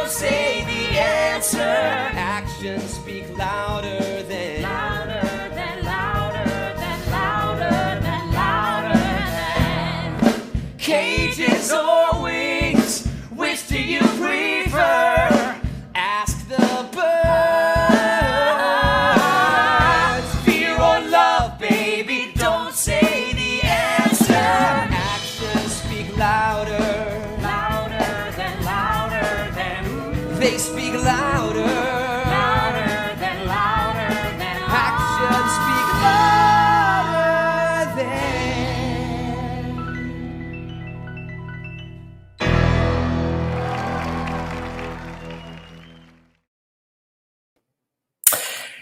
don't say the answer. Actions speak louder than louder than louder than louder than louder than cages or wings. Which do you prefer? Ask the birds. Fear or love, baby, don't say the answer. Actions speak louder, louder than louder than. They speak louder, louder than louder than. Actions speak louder than.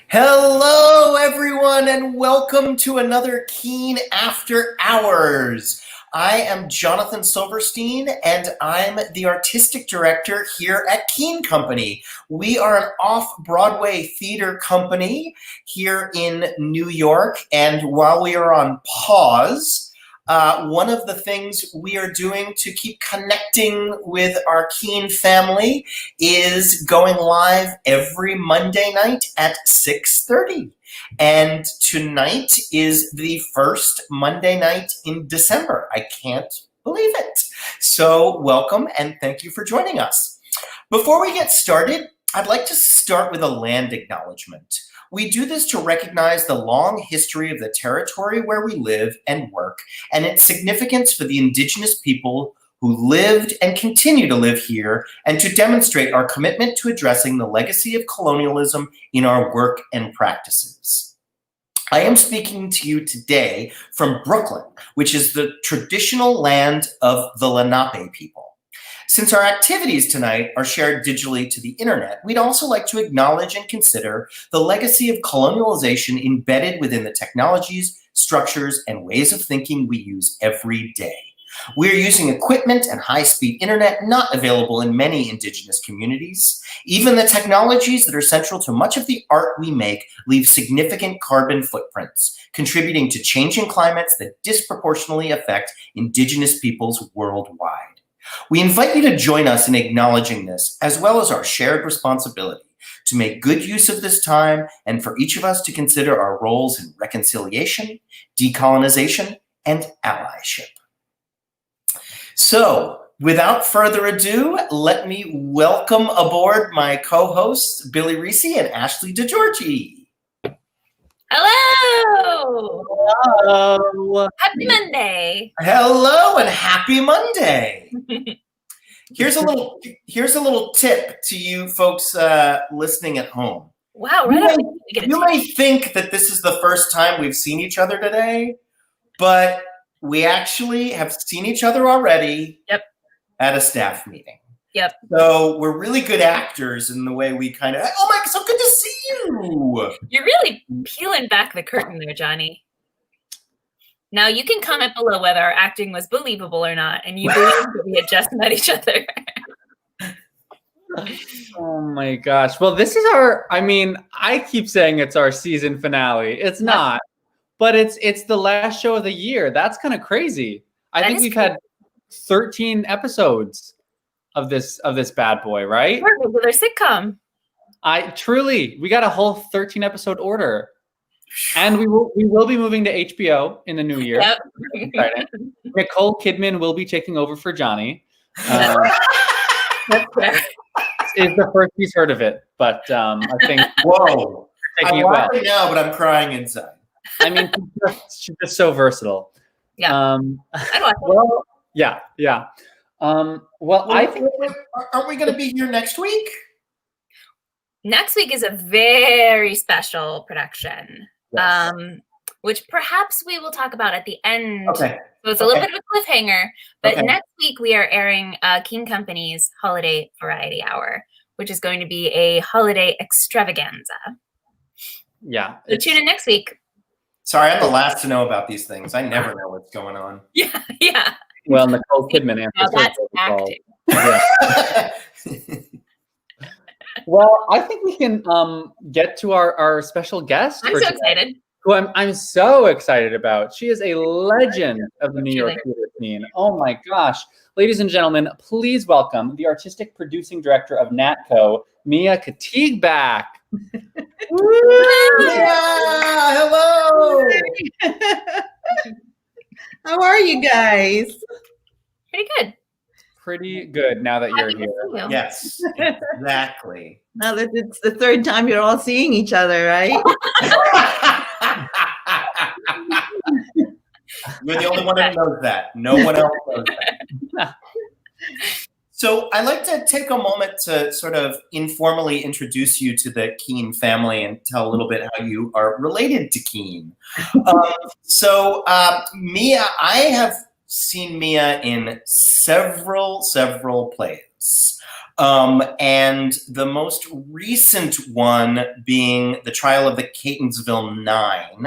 Hello, everyone, and welcome to another Keen After Hours. I am Jonathan Silverstein, and I'm the artistic director here at Keen Company. We are an off-Broadway theater company here in New York, and while we are on pause, one of the things we are doing to keep connecting with our Keen family is going live every Monday night at 6:30. And tonight is the first Monday night in December. I can't believe it. So welcome and thank you for joining us. Before we get started, I'd like to start with a land acknowledgement. We do this to recognize the long history of the territory where we live and work and its significance for the indigenous people who lived and continue to live here, and to demonstrate our commitment to addressing the legacy of colonialism in our work and practices. I am speaking to you today from Brooklyn, which is the traditional land of the Lenape people. Since our activities tonight are shared digitally to the internet, we'd also like to acknowledge and consider the legacy of colonialization embedded within the technologies, structures, and ways of thinking we use every day. We're using equipment and high-speed internet not available in many indigenous communities. Even the technologies that are central to much of the art we make leave significant carbon footprints, contributing to changing climates that disproportionately affect indigenous peoples worldwide. We invite you to join us in acknowledging this, as well as our shared responsibility to make good use of this time and for each of us to consider our roles in reconciliation, decolonization, and allyship. So, without further ado, let me welcome aboard my co-hosts, Billy Reese and Ashley DeGiorgi. Hello! Hello! Happy Monday! Hello and happy Monday! Here's a little tip to you folks listening at home. Wow, You may think that this is the first time we've seen each other today, but we actually have seen each other already at a staff meeting. Yep. So we're really good actors in the way we kind of, oh my, so good to see you. You're really peeling back the curtain there, Johnny. Now you can comment below whether our acting was believable or not, and you believe that we had just met each other. Oh my gosh. Well, this is I keep saying it's our season finale. It's not. But it's the last show of the year. That's kind of crazy. I think we've had 13 episodes of this bad boy, right? Regular sitcom. We got a whole 13 episode order, and we will be moving to HBO in the new year. Yep. Nicole Kidman will be taking over for Johnny. That's fair. It's the first he's heard of it, but I think Whoa! taking I'm it well. laughing now, but I'm crying inside. I mean, she's just so versatile. Yeah. I think Aren't we going to be here next week? Next week is a very special production, Yes. which perhaps we will talk about at the end. Okay. So it's a little bit of a cliffhanger, but Okay. next week we are airing King Company's Holiday Variety Hour, which is going to be a holiday extravaganza. Yeah. So tune in next week. Sorry, I'm the last to know about these things. I never know what's going on. Yeah. Well, Nicole Kidman answers. Now that's acting. Yeah. Well, I think we can get to our special guest. I'm so excited. who I'm so excited about. She is a legend of the New York theater scene. Oh my gosh. Ladies and gentlemen, please welcome the artistic producing director of Natco, Mia Katigbak. Yeah, hello. How are you guys? Pretty good. Pretty good now that you're Happy to here. see you. Yes, exactly. Now that it's the third time you're all seeing each other, right? You're the only one who knows that. No one else knows that. So I'd like to take a moment to sort of informally introduce you to the Keene family and tell a little bit how you are related to Keene. Mia, I have seen Mia in several plays. And the most recent one being the trial of the Catonsville Nine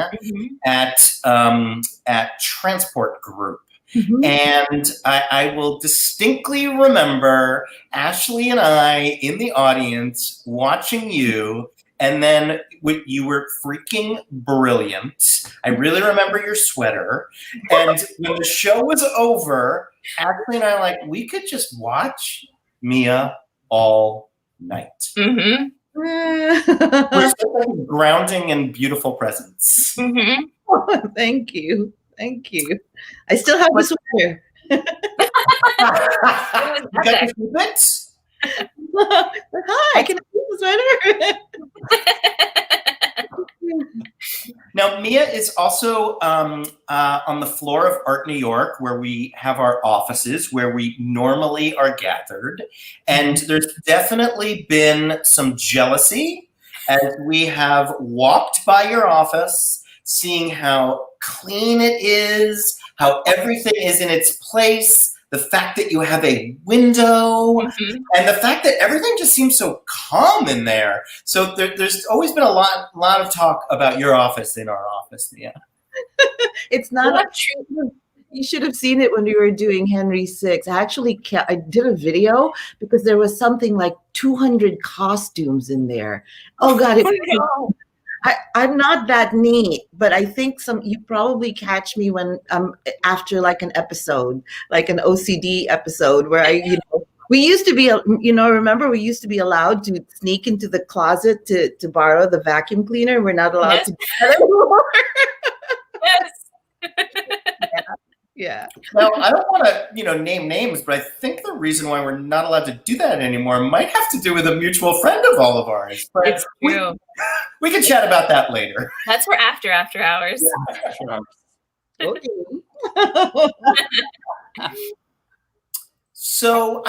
at Transport Group. Mhm. And I will distinctly remember Ashley and I in the audience watching you, and then you were freaking brilliant. I really remember your sweater. And when the show was over, Ashley and I were like, we could just watch Mia all night. Mm-hmm. We're such a grounding and beautiful presence. Mm-hmm. Thank you. Thank you. I still have the sweater. You got to keep it? Hi, can I keep the sweater? Now, Mia is also on the floor of Art New York, where we have our offices, where we normally are gathered. And there's definitely been some jealousy as we have walked by your office, seeing how clean it is, how everything is in its place, the fact that you have a window, and the fact that everything just seems so calm in there. So there's always been a lot of talk about your office in our office, Mia. It's not true. You should have seen it when we were doing Henry VI. I did a video because there was something like 200 costumes in there. Oh God, I'm not that neat, but I think you probably catch me when after like an episode, like an OCD episode where we used to be, remember we used to be allowed to sneak into the closet to borrow the vacuum cleaner. We're not allowed to do that anymore. Yes. Yeah. Well, I don't want to, name names, but I think the reason why we're not allowed to do that anymore might have to do with a mutual friend of all of ours. But It's true. we can chat about that later. That's for after hours. Okay. So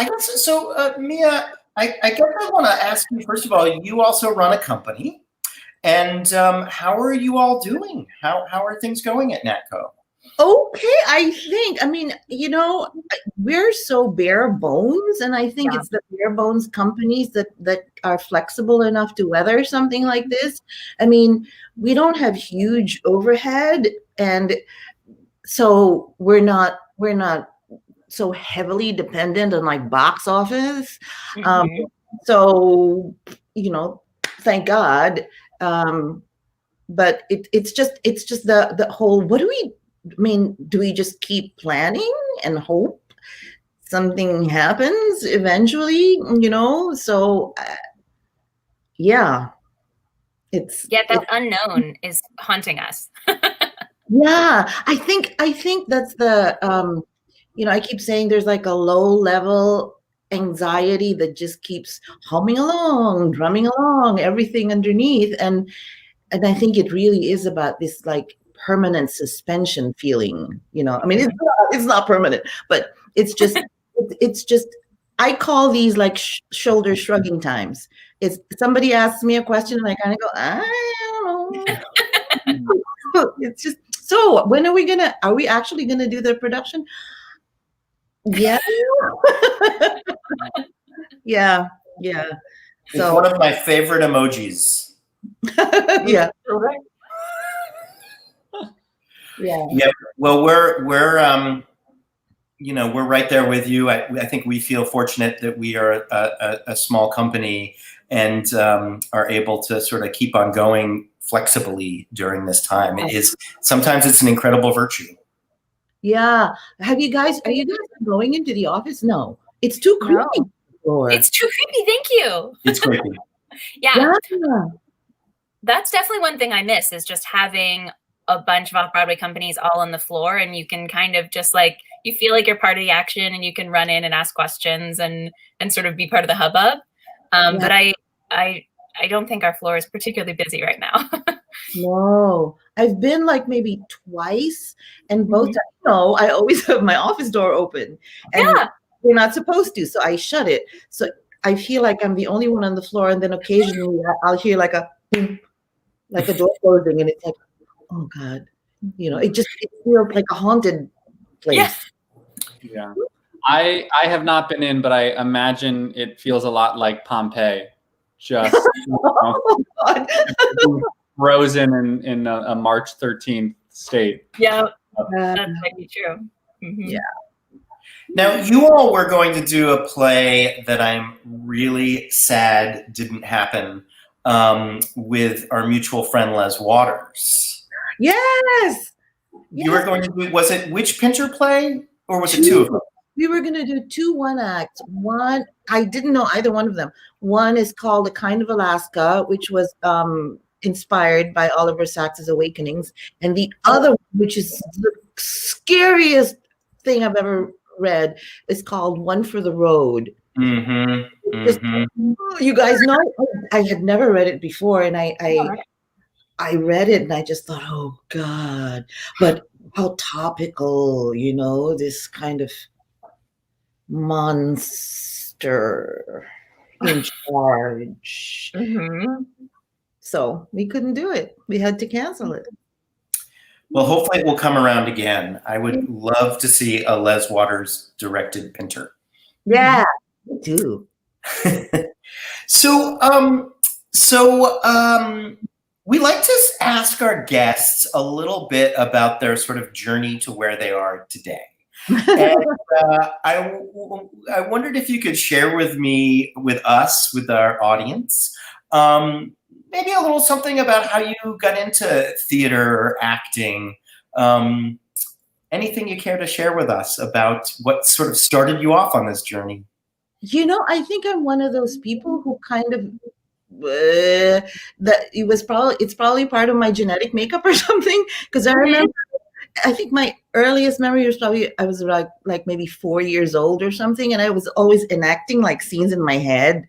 Mia, I guess I want to ask you, first of all, you also run a company, and how are you all doing? How are things going at Natco? Okay, we're so bare bones, and I think it's the bare bones companies that are flexible enough to weather something like this. I mean, we don't have huge overhead, and so we're not so heavily dependent on like box office. So thank God. But it's just the whole, do we just keep planning and hope something happens eventually, So, that unknown is haunting us. Yeah, I think that's the, I keep saying there's like a low level anxiety that just keeps humming along, drumming along, everything underneath. And I think it really is about this like permanent suspension feeling, I mean, it's not permanent, but it's just, I call these like shoulder shrugging times. It's somebody asks me a question and I kind of go, I don't know. It's just, so when are we actually going to do the production? Yeah. Yeah. It's one of my favorite emojis. Yeah. Yeah. Well, we're we're right there with you. I think we feel fortunate that we are a small company and are able to sort of keep on going flexibly during this time. It is sometimes it's an incredible virtue. Yeah. Are you guys going into the office? No. It's too creepy. No. It's too creepy. Thank you. It's creepy. Yeah. That's definitely one thing I miss, is just having a bunch of off-Broadway companies all on the floor, and you can kind of just like, you feel like you're part of the action, and you can run in and ask questions and sort of be part of the hubbub. But I don't think our floor is particularly busy right now. No, I've been like maybe twice, and both times, I always have my office door open, and we're not supposed to, so I shut it. So I feel like I'm the only one on the floor, and then occasionally I'll hear like a boom, like a door closing, and it's like, oh God, it feels like a haunted place. Yeah. I have not been in, but I imagine it feels a lot like Pompeii, just frozen in a March 13th state. Yeah, that might be true. Mm-hmm. Yeah. Now, you all were going to do a play that I'm really sad didn't happen, with our mutual friend Les Waters. Yes. You were going to do, was it which Pinter play, or was it two of them? We were going to do 2 one-acts. One, I didn't know either one of them. One is called A Kind of Alaska, which was inspired by Oliver Sacks's Awakenings. And the other, which is the scariest thing I've ever read, is called One for the Road. Mm-hmm. Mm-hmm. You guys know, I had never read it before, and I read it and I just thought, oh God, but how topical, this kind of monster in charge. Mm-hmm. So we couldn't do it. We had to cancel it. Well, hopefully it will come around again. I would love to see a Les Waters directed Pinter. Yeah, me too. So we like to ask our guests a little bit about their sort of journey to where they are today. And I wondered if you could share with us, with our audience, maybe a little something about how you got into theater or acting. Anything you care to share with us about what sort of started you off on this journey? I think I'm one of those people who kind of it's probably part of my genetic makeup or something, because I remember, I think my earliest memory was probably I was like maybe 4 years old or something, and I was always enacting like scenes in my head.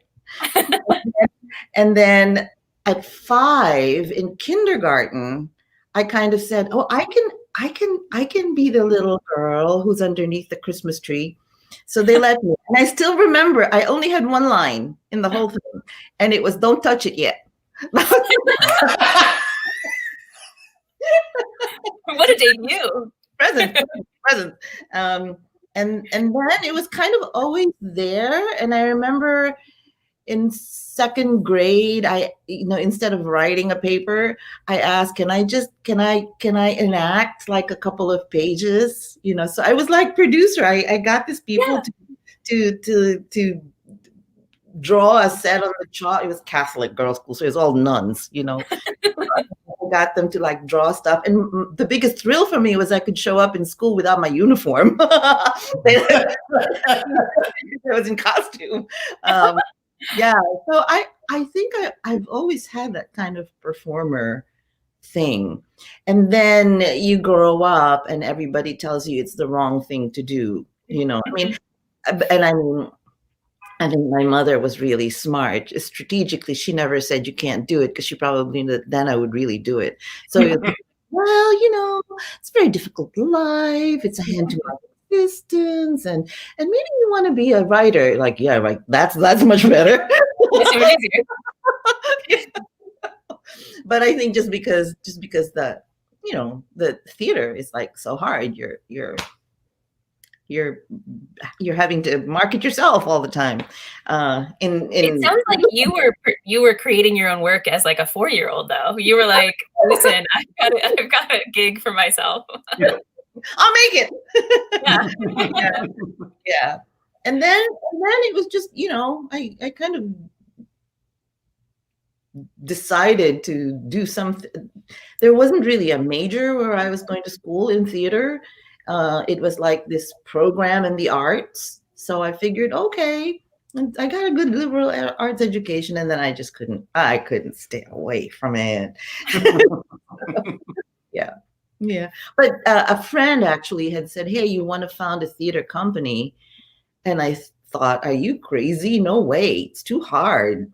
And then at 5 in kindergarten, I kind of said, oh, I can be the little girl who's underneath the Christmas tree. So they let me. And I still remember I only had one line in the whole thing, and it was, don't touch it yet. What a debut. Present. And then it was kind of always there. And I remember in 2nd grade, I instead of writing a paper, I asked, can I enact like a couple of pages? So I was like producer. I got these people to draw a set on the chalk. It was Catholic girls' school, so it was all nuns, I got them to like draw stuff. And the biggest thrill for me was I could show up in school without my uniform. I was in costume. Yeah, so I think I've always had that kind of performer thing. And then you grow up and everybody tells you it's the wrong thing to do, I think my mother was really smart. Strategically, she never said you can't do it, because she probably knew that then I would really do it. So, well, it's a very difficult life. It's a hand-to-mouth existence, and maybe you want to be a writer. Like, yeah, right. That's much better. But I think just because the the theater is like so hard, you're having to market yourself all the time. It sounds like you were creating your own work as like a 4-year-old, though. You were like, listen, I've got a gig for myself. Yeah. I'll make it. Yeah. And then it was just, I kind of decided to do something. There wasn't really a major where I was going to school in theater. It was like this program in the arts. So I figured, okay, and I got a good liberal arts education, and then I just couldn't stay away from it. Yeah. But a friend actually had said, hey, you want to found a theater company? And I thought, are you crazy? No way. It's too hard.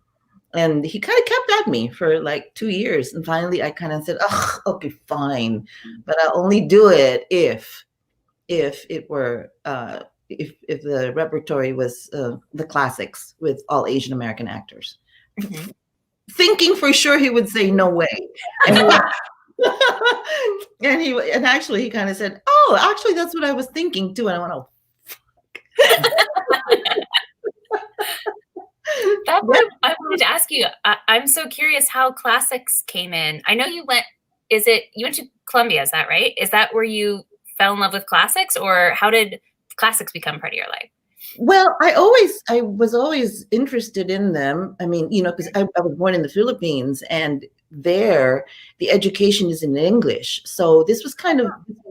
And he kind of kept at me for like 2 years. And finally I kind of said, oh, okay, fine. But I'll only do it if it were if the repertory was the classics with all Asian American actors. Mm-hmm. Thinking for sure he would say no way. And actually he kind of said, oh, actually that's what I was thinking too. And I went, oh, That's what I wanted to ask you. I'm so curious how classics came in. I know you went to Columbia, is that right? Is that where you fell in love with classics, or how did classics become part of your life? Well, I was always interested in them. I mean, because I was born in the Philippines, and there the education is in English. So this was kind of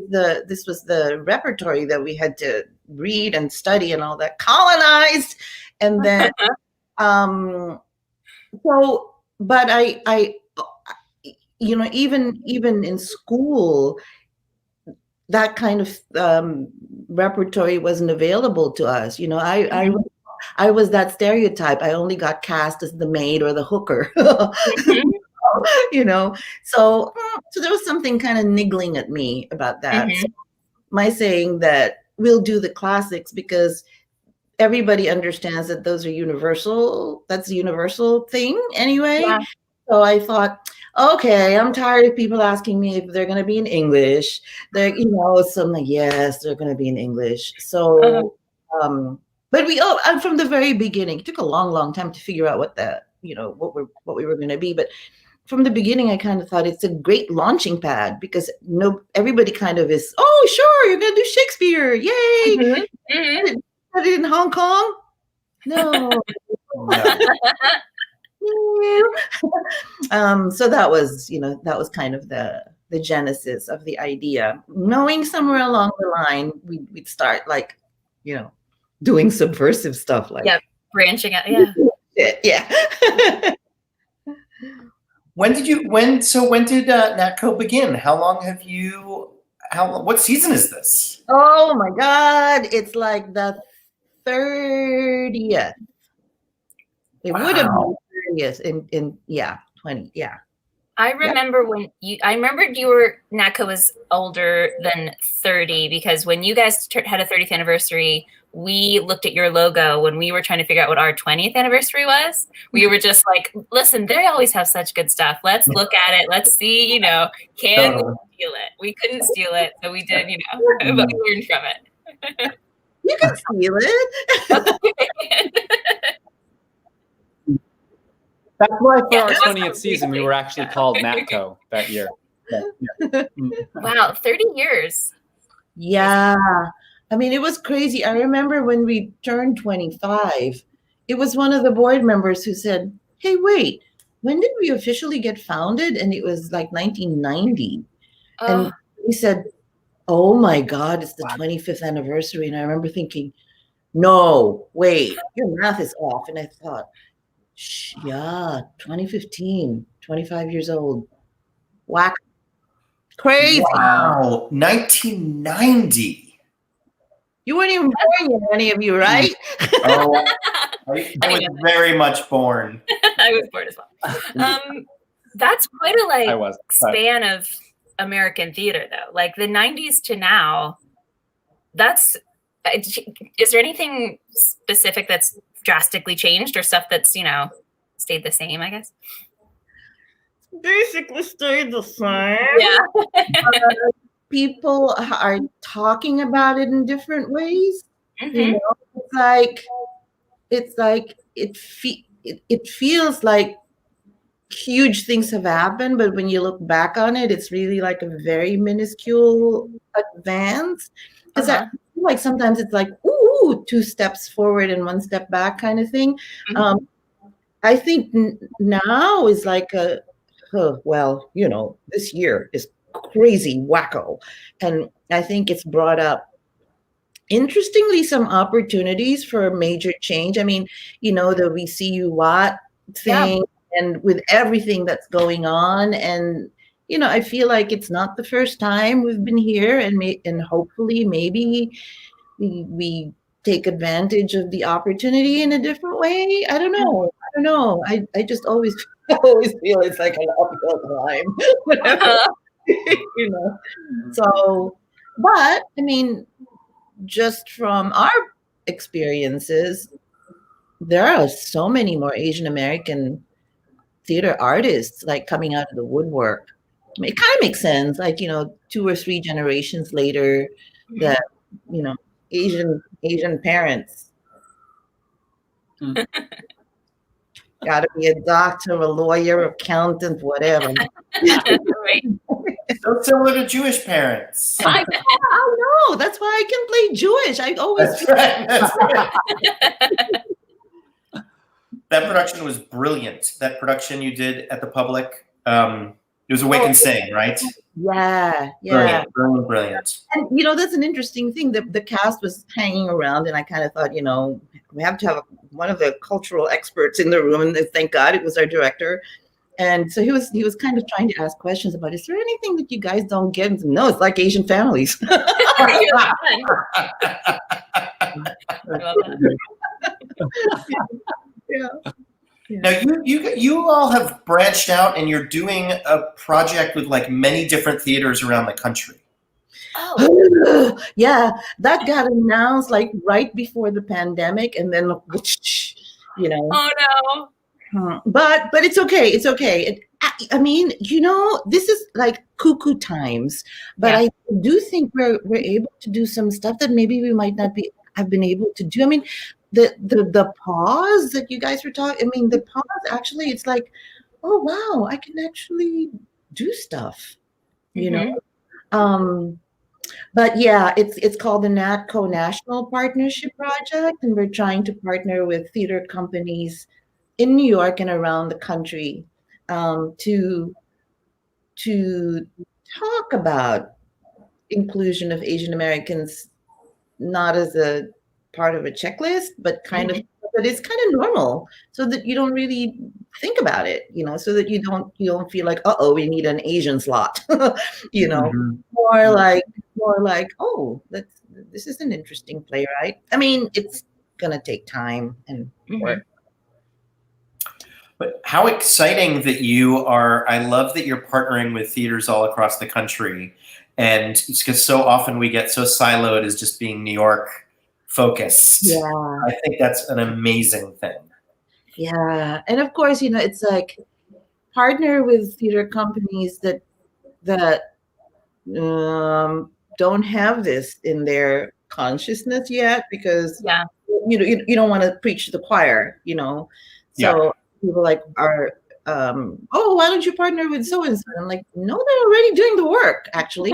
this was the repertory that we had to read and study and all that, colonized. And then but I even in school, that kind of repertory wasn't available to us. I was that stereotype. I only got cast as the maid or the hooker. So there was something kind of niggling at me about that. So my saying that we'll do the classics because everybody understands that those are universal. That's a universal thing anyway. Yeah. So I thought, okay, I'm tired of people asking me if they're going to be in English. So I'm like, yes, they're going to be in English. So, but from the very beginning, it took a long, long time to figure out what we were going to be. But from the beginning, I kind of thought it's a great launching pad because everybody kind of is, oh, sure, you're going to do Shakespeare. Yay. Mm-hmm. Did it in Hong Kong? No. So that was kind of the genesis of the idea. Knowing somewhere along the line, we'd start doing subversive stuff branching out. Yeah. Yeah. When did Natco begin? What season is this? Oh my God. It's like the 30th. It would have been 30th in 20. Yeah. I remember Natco was older than 30 because when you guys had a 30th anniversary, we looked at your logo when we were trying to figure out what our 20th anniversary was. We were just like, listen, they always have such good stuff. Let's look at it. Let's see, can we steal it? We couldn't steal it. So we did, but we learned from it. You can steal it. That's why for our 20th season, we were actually called Natco that year. Wow, 30 years. Yeah. I mean, it was crazy. I remember when we turned 25, it was one of the board members who said, hey, wait, when did we officially get founded? And it was like 1990. And we said, oh my God, it's the 25th anniversary. And I remember thinking, no, wait, your math is off. And I thought, 2015, 25 years old. Whack. Crazy. Wow, 1990. You weren't even born yet, any of you, right? Oh, I was very much born. I was born as well. That's quite a span of American theater, though. Like the 90s to now, is there anything specific that's drastically changed or stuff that's, stayed the same, I guess? Basically stayed the same. Yeah. People are talking about it in different ways. Mm-hmm. It's like it feels like huge things have happened, but when you look back on it, it's really like a very minuscule advance. Because I feel like sometimes it's like, ooh, 2 steps forward and 1 step back kind of thing. Mm-hmm. I think now is like well, this year is crazy wacko. And I think it's brought up, interestingly, some opportunities for major change. I mean, the We See You What thing, and with everything that's going on. And, I feel like it's not the first time we've been here, and hopefully maybe we take advantage of the opportunity in a different way. I don't know. I just always always feel it's like an uphill climb. Whatever. So, but I mean, just from our experiences, there are so many more Asian American theater artists like coming out of the woodwork. I mean, it kind of makes sense, like 2 or 3 generations later, that Asian parents got to be a doctor, a lawyer, accountant, whatever. Right. So similar to Jewish parents. I know. That's why I can play Jewish. I always. That's right. That production was brilliant. That production you did at the Public. It was Awake and Sing, right? Yeah. Brilliant. And that's an interesting thing. The cast was hanging around, and I kind of thought, we have to have one of the cultural experts in the room, and thank God it was our director. And so he was kind of trying to ask questions about, is there anything that you guys don't get? And no, it's like Asian families. Yeah. Now you all have branched out, and you're doing a project with like many different theaters around the country. Oh, yeah, that got announced like right before the pandemic, and then Oh no. But it's okay. It's okay. I mean, this is like cuckoo times, but Yeah. I do think we're able to do some stuff that maybe we might not have been able to do. I mean, the pause that you guys were talking. I mean, the pause actually, it's like, oh wow, I can actually do stuff. But yeah, it's called the Natco National Partnership Project, and we're trying to partner with theater companies in New York and around the country to talk about inclusion of Asian Americans, not as a part of a checklist, but but it's kind of normal, so that you don't really think about it, so that you don't feel like, we need an Asian slot, Mm-hmm. more like, oh, this is an interesting playwright. I mean, it's gonna take time and work. But how exciting that you are. I love that you're partnering with theaters all across the country. And it's because so often we get so siloed as just being New York focused. Yeah. I think that's an amazing thing. Yeah. And of course, it's like partner with theater companies that don't have this in their consciousness yet, because you don't want to preach to the choir, So people like are, why don't you partner with so and so? I'm like, no, they're already doing the work, actually.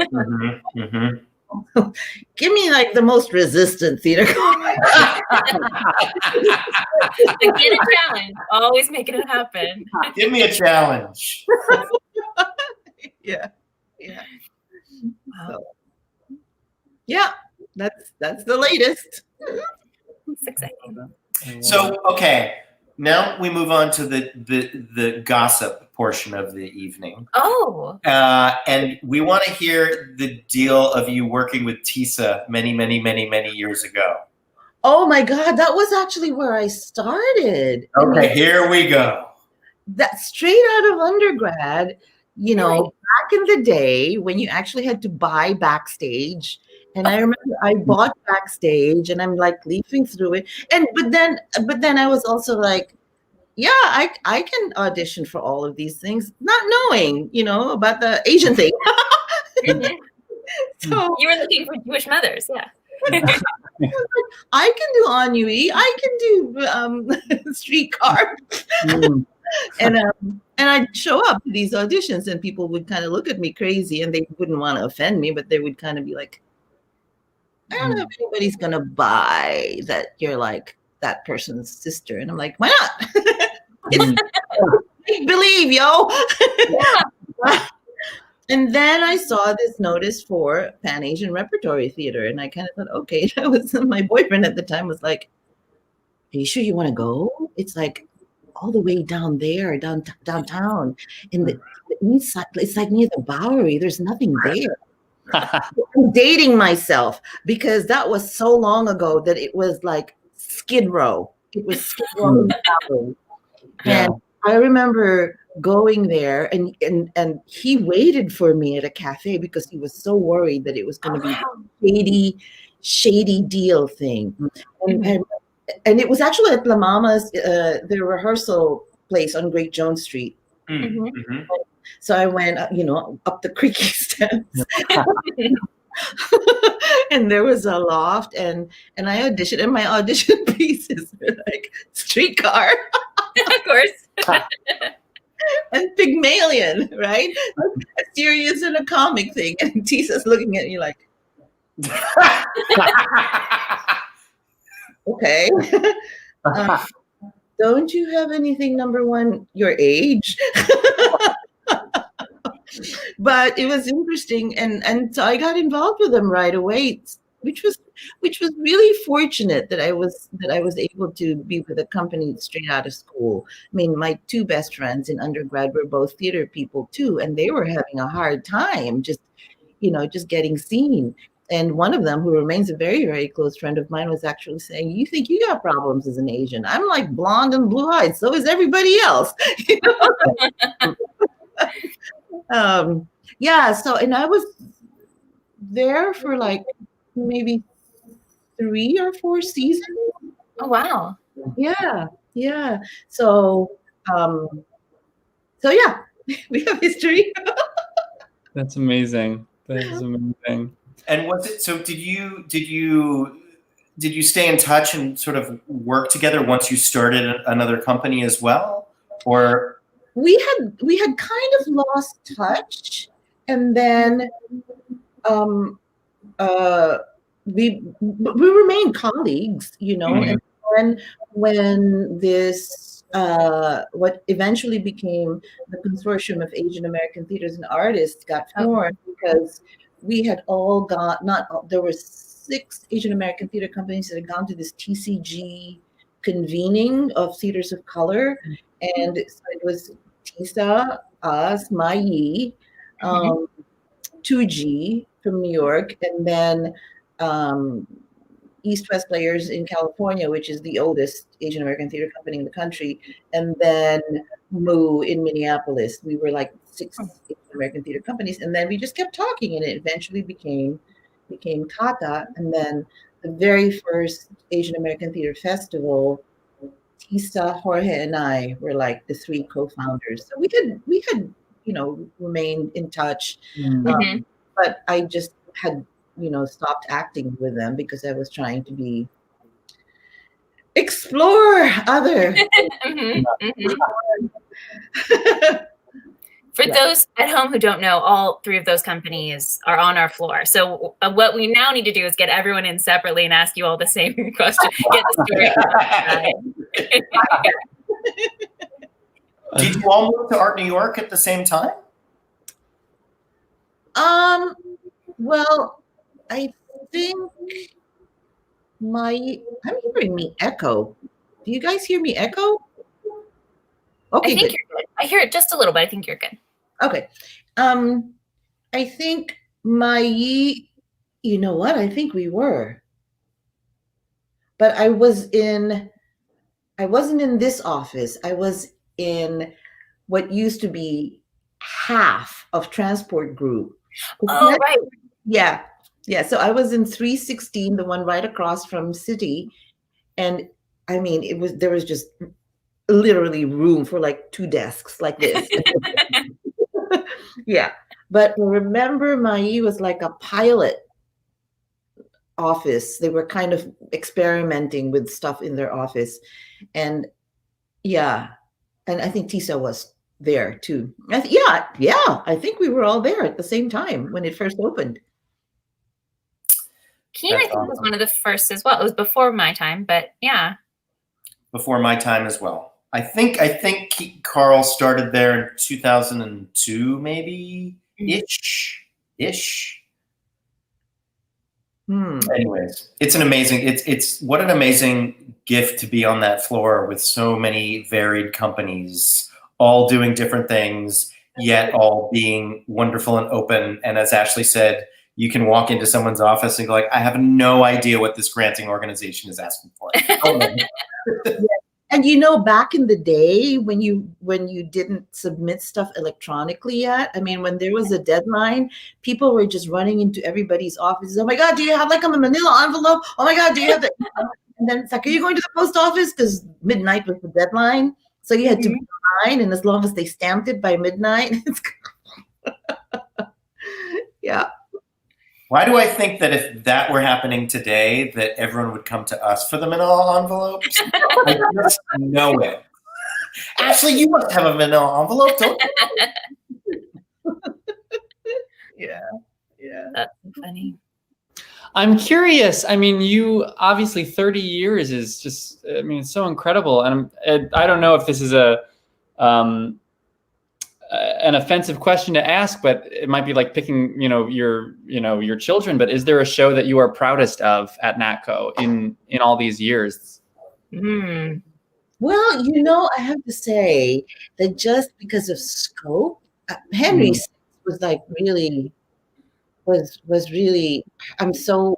Give me like the most resistant theater company. Get a challenge. Always making it happen. Give me a challenge. Yeah. So, yeah, that's the latest. It's exciting. So, okay, now we move on to the gossip portion of the evening. Oh. And we want to hear the deal of you working with Tisa many, many, many, many years ago. Oh my God, that was actually where I started. Okay, here we go. That straight out of undergrad, back in the day when you actually had to buy backstage. And I remember I bought backstage, and I'm like leafing through it. But then I was also like, yeah, I can audition for all of these things, not knowing, about the Asian thing. So you were looking for Jewish mothers, yeah. I can do ennui. I can do streetcar. And I'd show up to these auditions, and people would kind of look at me crazy, and they wouldn't want to offend me, but they would kind of be like, I don't know if anybody's gonna buy that you're like that person's sister. And I'm like, why not? Make believe, yo. And then I saw this notice for Pan Asian Repertory Theater, and I kind of thought, okay, that was my boyfriend at the time was like, "Are you sure you want to go? It's like all the way down there, downtown, in the east side. It's like near the Bowery. There's nothing there." I'm dating myself because that was so long ago that it was like Skid Row. It was Skid Row in the Bowery. Yeah. And I remember going there, and he waited for me at a cafe because he was so worried that it was going to be shady deal thing. And it was actually at La Mama's, the rehearsal place on Great Jones Street. So I went, up the creaky steps. And there was a loft, and I auditioned, and my audition pieces were like Streetcar. Of course. And Pygmalion, right? A serious and a comic thing. And Tisa's looking at me like, okay. Don't you have anything, number one, your age? But it was interesting, and so I got involved with them right away, which was really fortunate that I was able to be with a company straight out of school. I mean, my two best friends in undergrad were both theater people too, and they were having a hard time just getting seen. And one of them, who remains a very, very close friend of mine, was actually saying, "You think you got problems as an Asian? I'm like blonde and blue-eyed, so is everybody else." So, and I was there for like maybe 3 or 4 seasons. Oh, wow. Yeah. So yeah, we have history. That's amazing. That is amazing. And was it so? Did you stay in touch and sort of work together once you started another company as well, or? We had kind of lost touch, and then we remained colleagues, And then when this what eventually became the Consortium of Asian American Theaters and Artists got formed, because we had all there were 6 Asian American theater companies that had gone to this TCG convening of theaters of color. And so it was Tisa, us, Mai, 2G from New York, and then East West Players in California, which is the oldest Asian American theater company in the country, and then Moo in Minneapolis. We were like 6 Asian American theater companies, and then we just kept talking, and it eventually became Tata. And then the very first Asian American Theater Festival, Tisa, Jorge, and I were like the 3 co-founders. So we had remained in touch, but I just had stopped acting with them because I was trying to explore other. For those at home who don't know, all 3 of those companies are on our floor. So what we now need to do is get everyone in separately and ask you all the same question. Get the story. Did you all move to Art New York at the same time? Well, I think I'm hearing me echo. Do you guys hear me echo? Okay, I think you're good. I hear it just a little bit. I think you're good. Okay. I think you know what? I think we were. But I wasn't in this office. I was in what used to be half of Transport Group. Oh, right. Yeah. So I was in 316, the one right across from City. And I mean, there was just literally room for like 2 desks like this. Yeah. But remember, Mai was like a pilot office. They were kind of experimenting with stuff in their office. And yeah. And I think Tisa was there too. I think we were all there at the same time when it first opened. Keen, I think, was one of the first as well. It was before my time, but yeah. Before my time as well. I think Carl started there in 2002, maybe ish. Anyways, it's an amazing. It's what an amazing gift to be on that floor with so many varied companies, all doing different things, yet all being wonderful and open. And as Ashley said, you can walk into someone's office and go like, I have no idea what this granting organization is asking for. And back in the day when you didn't submit stuff electronically yet, I mean, when there was a deadline, people were just running into everybody's offices. Oh my God, do you have like a manila envelope? Oh my God, do you have the? And then it's like, are you going to the post office? Because midnight was the deadline. So you had to be online, and as long as they stamped it by midnight, it's yeah. Why do I think that if that were happening today, that everyone would come to us for the manila envelopes? I just know it. Ashley, you must have a manila envelope, don't you? Yeah. That's funny. I'm curious. I mean, you obviously 30 years is just, I mean, it's so incredible. And I don't know if this is an offensive question to ask, but it might be like picking, your children. But is there a show that you are proudest of at Natco in all these years? Well, I have to say that just because of scope, Henry was like really was really. I'm so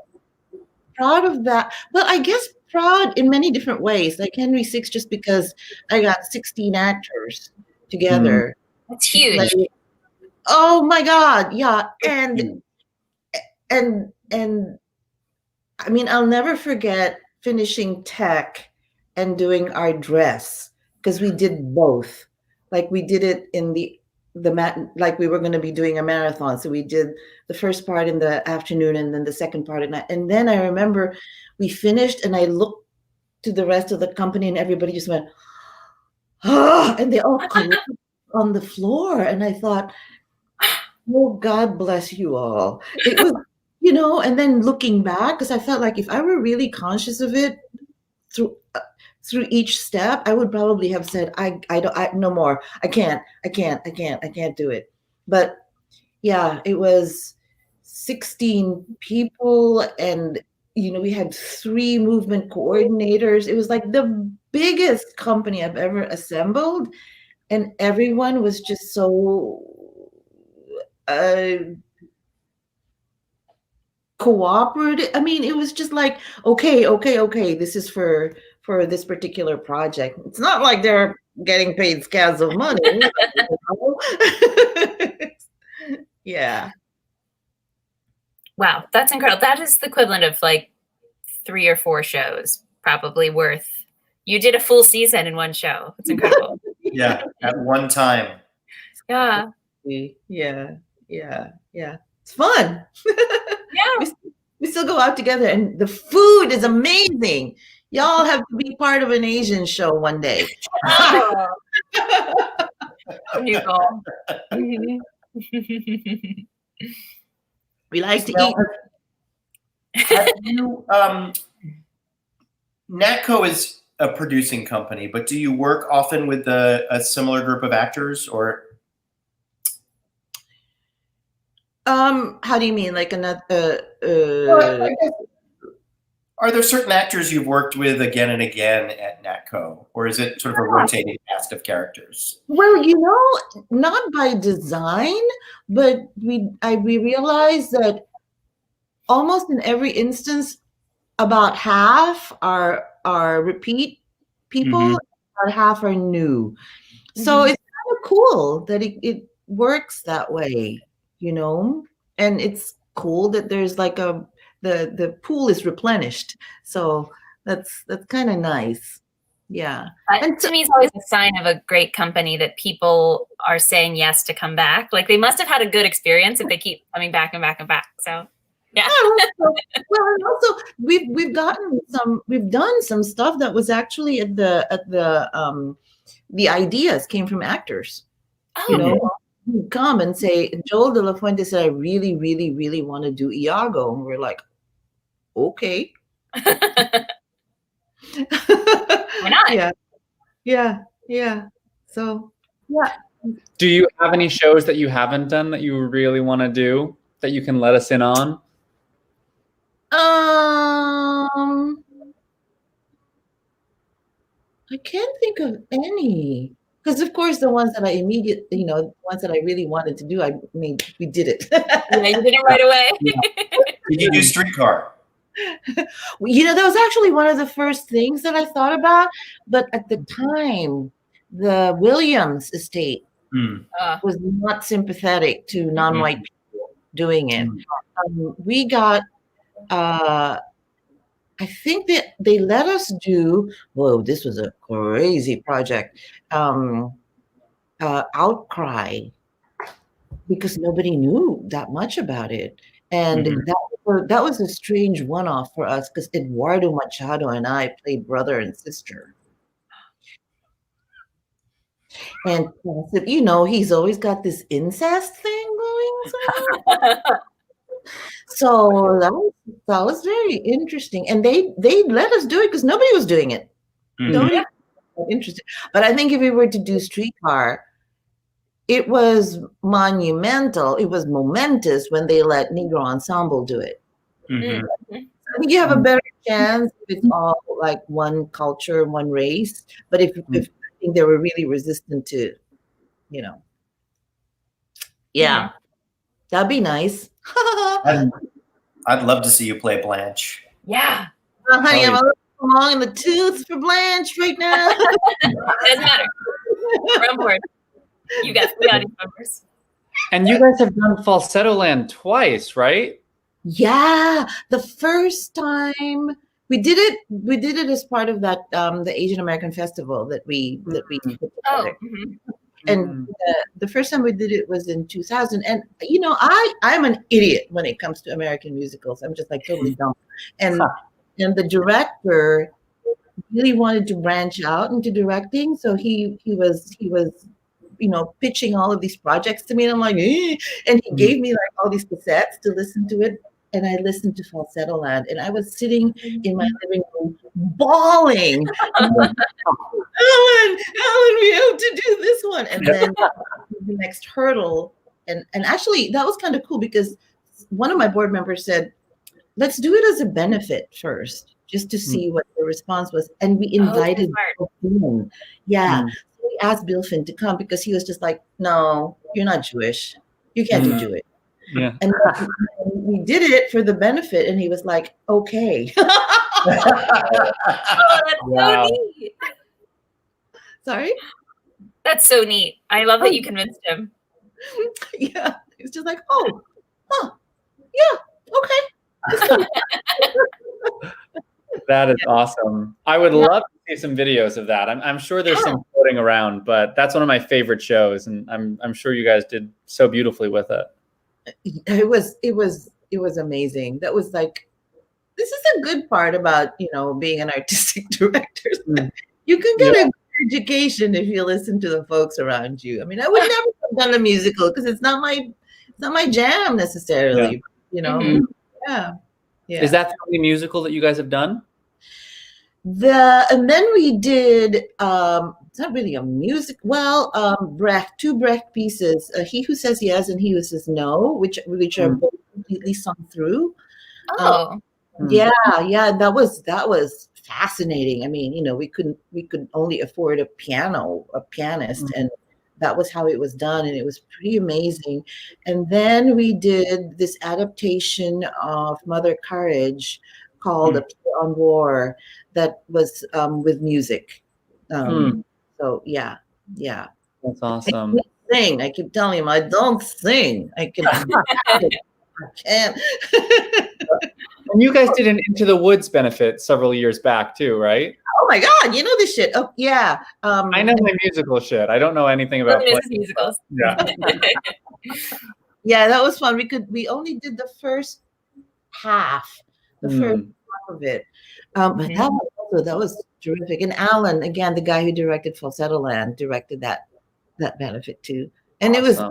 proud of that. Well, I guess proud in many different ways. Like Henry VI, just because I got 16 actors together. That's huge. Like, oh my God, yeah, and I mean, I'll never forget finishing tech and doing our dress, because we did both. Like we did it in like we were going to be doing a marathon, so we did the first part in the afternoon and then the second part at night. And then I remember we finished, and I looked to the rest of the company, and everybody just went, ah, and they all collapsed on the floor. And I thought, oh, God bless you all. It was, and then looking back, because I felt like if I were really conscious of it through each step, I would probably have said, I no more. I can't do it. But yeah, it was 16 people, and we had 3 movement coordinators. It was like the biggest company I've ever assembled. And everyone was just so cooperative. I mean, it was just like, okay, this is for this particular project. It's not like they're getting paid scads of money. Yeah. Wow, that's incredible. That is the equivalent of like 3 or 4 shows, probably worth. You did a full season in one show. It's incredible. Yeah, at one time. Yeah. Yeah. It's fun. Yeah. We still go out together, and the food is amazing. Y'all have to be part of an Asian show one day. Oh. New goal. We like to eat. Have you, Natco is a producing company, but do you work often with a similar group of actors, or? How do you mean? Like another? Well, I guess, are there certain actors you've worked with again and again at Natco, or is it sort of a rotating cast of characters? Well, not by design, but we realized that almost in every instance, about half are repeat people, about half are new. So it's kind of cool that it works that way, and it's cool that there's like the pool is replenished. So that's kind of nice. Yeah. And to me, it's always a sign of a great company that people are saying yes to come back. Like they must have had a good experience if they keep coming back and back and back. So yeah. Well, and also we've done some stuff that was actually the ideas came from actors. Oh. Who come and say, Joel De La Fuente said, I really, really, really want to do Iago. And we're like, okay. Why not? Yeah. Yeah. So yeah. Do you have any shows that you haven't done that you really want to do that you can let us in on? I can't think of any. Because of course the ones that I immediately, the ones that I really wanted to do, we did it. Yeah, you did it right away. Did you do Streetcar? That was actually one of the first things that I thought about. But at the time, the Williams estate was not sympathetic to non-white people doing it. We got, I think that they let us do, whoa, this was a crazy project, Outcry, because nobody knew that much about it. And that was a strange one-off for us because Eduardo Machado and I played brother and sister. And he's always got this incest thing going on. So that was very interesting. And they let us do it because nobody was doing it. Nobody was interested. But I think if we were to do Streetcar, it was monumental. It was momentous when they let Negro Ensemble do it. I think you have a better chance if it's all like one culture, one race. But if I think they were really resistant to, that'd be nice. I'd love to see you play Blanche. Yeah. Honey, I'm a little long in the tooth for Blanche right now. Doesn't matter. We're on board. We got audience members. And you guys have done Falsetto Land twice, right? Yeah, the first time we did it as part of that the Asian American Festival that we put together. And the first time we did it was in 2000. And I'm an idiot when it comes to American musicals. I'm just like totally dumb. And the director really wanted to branch out into directing, so he was pitching all of these projects to me, and I'm like, and he gave me like all these cassettes to listen to it, and I listened to Falsetto Land, and I was sitting in my living room bawling. Ellen, we have to do this one. And then the next hurdle, and actually that was kind of cool because one of my board members said, let's do it as a benefit first, just to see what the response was. And we invited Bill Finn. Yeah. So we asked Bill Finn to come because he was just like, no, you're not Jewish. You can't do Jewish. Yeah. And we did it for the benefit, and he was like, okay. Oh, that's so neat. Sorry? That's so neat. I love that you convinced him. Yeah. He was just like, yeah, okay. That is awesome. I would love to see some videos of that. I'm sure there's some floating around, but that's one of my favorite shows, and I'm sure you guys did so beautifully with it. It was amazing. That was like, this is a good part about being an artistic director. You can get a good education if you listen to the folks around you. I mean, I would never have done a musical because it's not my jam necessarily. Yeah. Is that the only musical that you guys have done? And then we did it's not really a music. Well, two Brecht pieces, He Who Says Yes and He Who Says No, which are both completely sung through. Yeah, that was fascinating. I mean, we could only afford a pianist, and that was how it was done, and it was pretty amazing. And then we did this adaptation of Mother Courage called A Play on War that was with music. So yeah. That's awesome. I keep telling him I don't sing. I can't. And you guys did an Into the Woods benefit several years back too, right? Oh my God, you know this shit. Oh yeah. I know my musical shit. I don't know anything about musicals. Yeah. Yeah, that was fun. We only did the first half, first half of it. But that was terrific. And Alan, again, the guy who directed Falsetto Land, directed that benefit too. And it was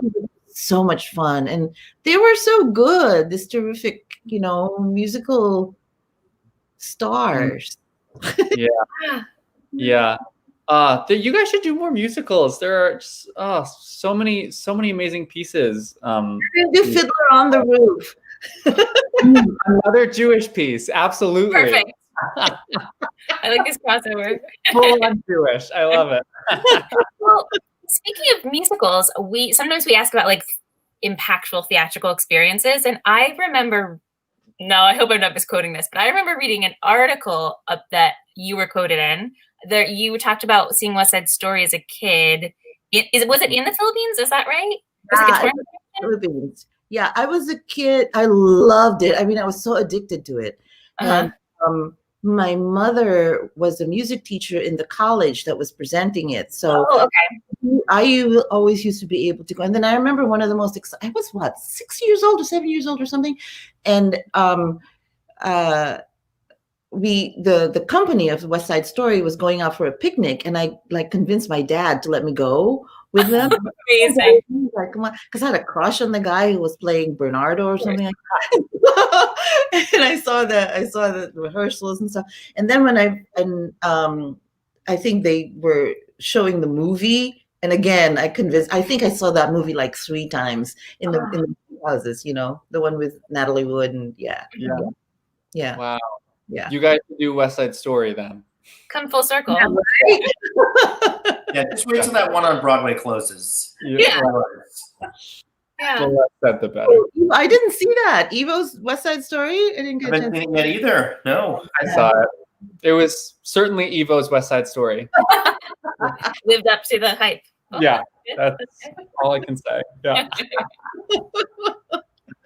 so much fun. And they were so good, this terrific, musical stars. Yeah. You guys should do more musicals. There are just, so many amazing pieces. The Fiddler on the Roof. Another Jewish piece, absolutely. Perfect. I like this crossover. Full on Jewish. I love it. Well, speaking of musicals, sometimes we ask about like impactful theatrical experiences, and I remember. No, I hope I'm not misquoting this, but I remember reading an article that you were quoted in. There, you talked about seeing West Side Story as a kid. Was it in the Philippines? Is that right? Philippines. Yeah, I was a kid. I loved it. I mean, I was so addicted to it. And my mother was a music teacher in the college that was presenting it. So I always used to be able to go. And then I remember one of the most I was 6 years old or 7 years old or something. And the company of West Side Story was going out for a picnic, and I like convinced my dad to let me go with them. Amazing. Like, come on, because I had a crush on the guy who was playing Bernardo or something like that. And I saw the rehearsals and stuff. And then when I think they were showing the movie, and again I think I saw that movie like 3 times in the houses, you know, the one with Natalie Wood, and yeah. Wow. Yeah. You guys should do West Side Story then. Come full circle. Yeah, right? Yeah, just wait till that one on Broadway closes. Yeah. The less said, the better. I didn't see that. Evo's West Side Story? I didn't get I haven't seen it yet either. No. I saw it. It was certainly Evo's West Side Story. Lived up to the hype. Oh, yeah, that's all I can say. Yeah.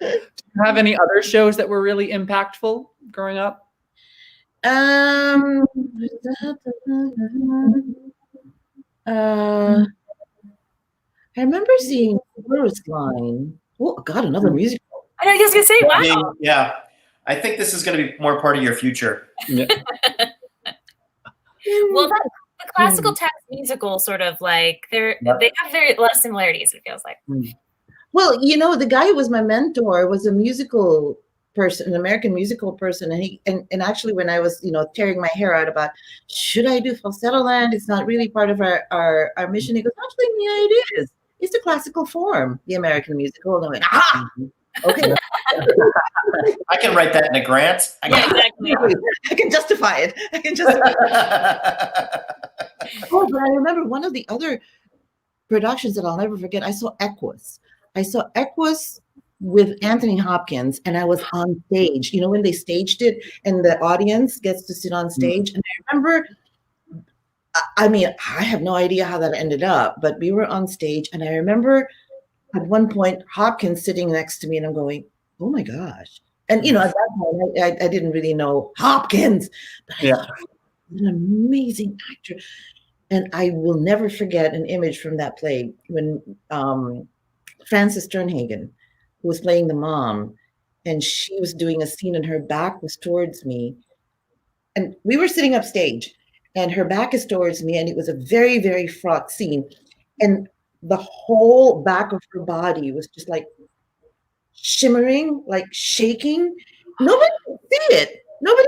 Do you have any other shows that were really impactful growing up? I remember seeing Chorus Line. Oh God, another musical. I know, I was gonna say, wow. Yeah, I think this is going to be more part of your future. Yeah. Well, the classical text musical sort of like they have a lot of similarities. It feels like. Well, you know, the guy who was my mentor was a musical person, an American musical person, and actually when I was, you know, tearing my hair out about should I do Falsetto Land? It's not really part of our mission. He goes, actually, yeah, it is. It's the classical form, the American musical. And I went, okay. I can write that in a grant. Exactly. I can justify it. Oh, but I remember one of the other productions that I'll never forget. I saw Equus. With Anthony Hopkins, and I was on stage. You know, when they staged it and the audience gets to sit on stage. And I remember, I mean, I have no idea how that ended up, but we were on stage, and I remember at one point Hopkins sitting next to me, and I'm going, oh my gosh. And, you know, at that point, I didn't really know Hopkins, but I thought, an amazing actor. And I will never forget an image from that play when Frances Sternhagen, who was playing the mom, and she was doing a scene and her back was towards me. And we were sitting upstage and her back is towards me, and it was a very, very fraught scene. And the whole back of her body was just like shimmering, like shaking. Nobody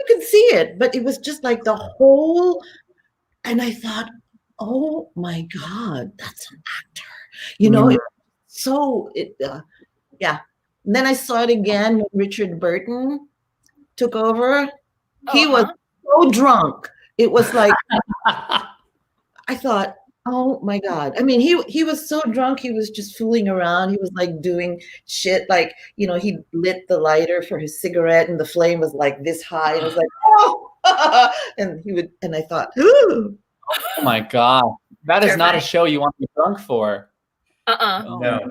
could see it, but it was just like the whole, and I thought, oh my God, that's an actor. You know, yeah. And then I saw it again when Richard Burton took over. He was so drunk. It was like, I thought, oh my God. I mean, he was so drunk. He was just fooling around. He was like doing shit. Like, you know, he lit the lighter for his cigarette and the flame was like this high. And it was like, oh, and I thought, ooh. Oh my God. That is not a show you want to be drunk for. No.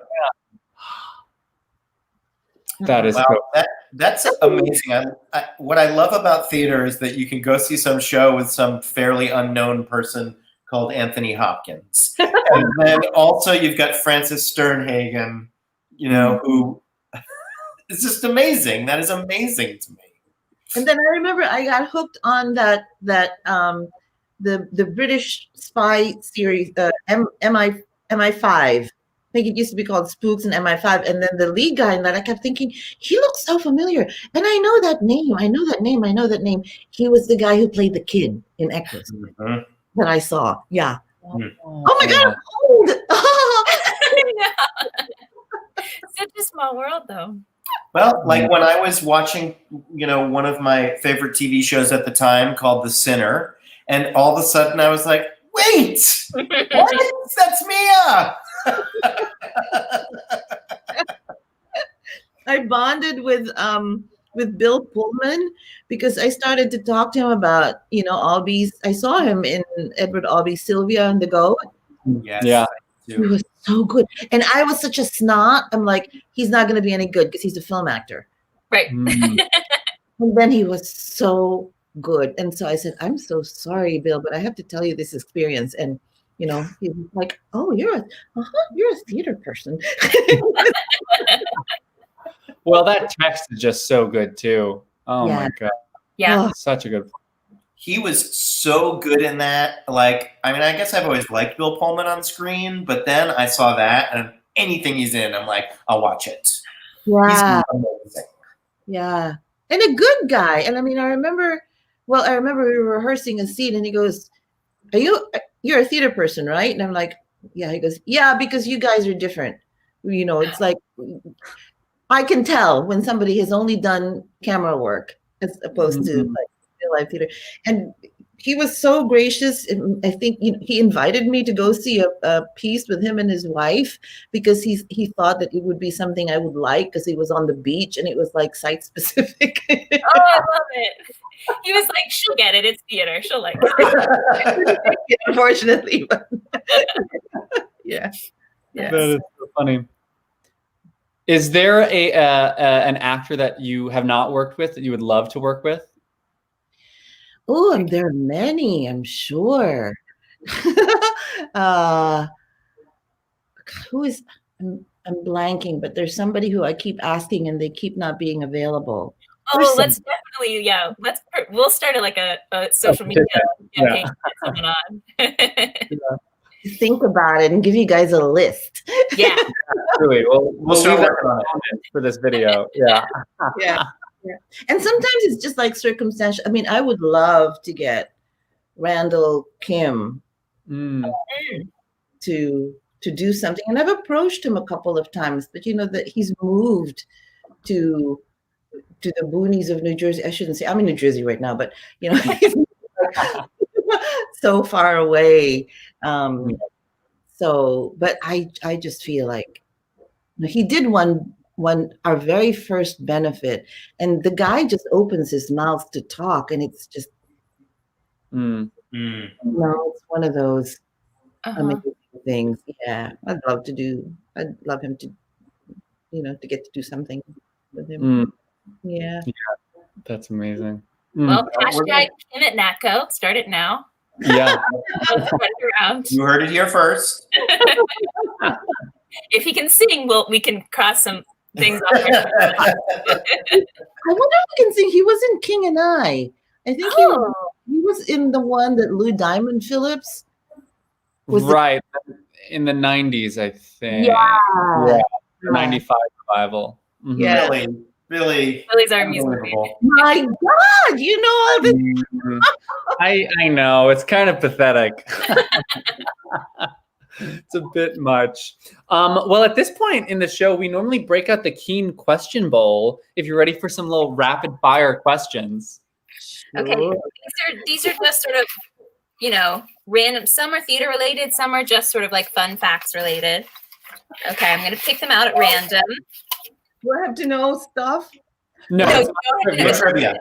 That is that's amazing. What I love about theater is that you can go see some show with some fairly unknown person called Anthony Hopkins, and then also you've got Frances Sternhagen, you know, who is just amazing. That is amazing to me. And then I remember I got hooked on that the British spy series, MI5. I think it used to be called Spooks and MI5. And then the lead guy in that, I kept thinking, he looks so familiar. And I know that name. He was the guy who played the kid in Equus. Mm-hmm. that I saw. Yeah. Mm. Oh my God, I'm old. Such a small world, though. Well, like when I was watching, one of my favorite TV shows at the time called The Sinner, and all of a sudden I was like, wait, what? That's Mia. I bonded with Bill Pullman because I started to talk to him about, Albie's. I saw him in Edward Albie's Sylvia and the Goat. Yes. Yeah. He was so good. And I was such a snot. I'm like, he's not going to be any good because he's a film actor. Right. Mm. And then he was so good. And so I said, I'm so sorry, Bill, but I have to tell you this experience. And, he was like, oh, you're a theater person. Well, that text is just so good too. Oh my God. Yeah. Such a good. He was so good in that. Like, I mean, I guess I've always liked Bill Pullman on screen, but then I saw that, and anything he's in, I'm like, I'll watch it. Yeah. He's amazing. Yeah. And a good guy. And I mean, I remember we were rehearsing a scene and he goes, you're a theater person, right? And I'm like, yeah. He goes, yeah, because you guys are different. It's like, I can tell when somebody has only done camera work as opposed to like real life theater. And he was so gracious. And I think he invited me to go see a piece with him and his wife because he thought that it would be something I would like because he was on the beach and it was like site specific. Oh, I love it. He was like, she'll get it. It's theater. She'll like it. Unfortunately. But yeah. Yes. That is so funny. Is there an actor that you have not worked with that you would love to work with? Oh, and there are many, I'm sure. Who is? I'm blanking, but there's somebody who I keep asking, and they keep not being available. Oh, let's definitely, we'll start like a social media campaign to get someone on. Think about it and give you guys a list. Yeah. Really, we'll start leave that working on it for this video. Yeah. Yeah. And sometimes it's just like circumstantial. I mean, I would love to get Randall Kim to do something, and I've approached him a couple of times, but that he's moved to the boonies of New Jersey. I shouldn't say I'm in New Jersey right now, but he's so far away. But I just feel like he did one our very first benefit, and the guy just opens his mouth to talk, and it's just it's one of those amazing things. Yeah, I'd love him to to get to do something with him. Yeah, that's amazing. Well, hashtag Kim at Natco. Start it now. Yeah. You heard it here first. If he can sing, we can cross some things off. I wonder if he can sing. He was in King and I think he was in the one that Lou Diamond Phillips was right in the 90s, I think. Yeah. 95 revival. Mm-hmm. Yeah. Billy's our music. My God, you know all this. I know, it's kind of pathetic. It's a bit much. Well, at this point in the show, we normally break out the Keen question bowl. If you're ready for some little rapid fire questions. Okay, these are just sort of random. Some are theater related, some are just sort of like fun facts related. Okay, I'm gonna pick them out at random. Do I have to know stuff? No trivia.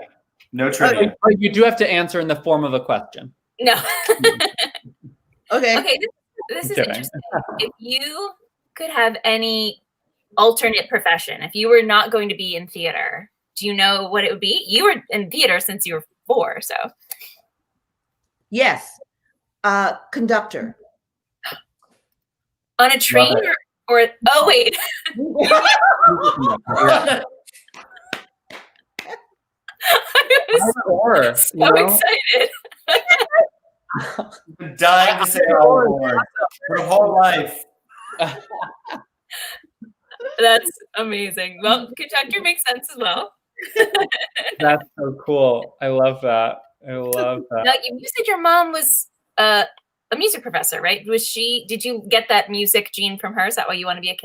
No trivia. But you do have to answer in the form of a question. No. Okay. Okay, this is interesting. If you could have any alternate profession, if you were not going to be in theater, do you know what it would be? You were in theater since you were 4, so. Yes. Conductor. On a train or oh wait. I was so excited. I'm dying to say for the whole life. That's amazing. Well, conductor makes sense as well. That's so cool. I love that. Now, you said your mom was a music professor, right? Did you get that music gene from her? Is that why you want to be a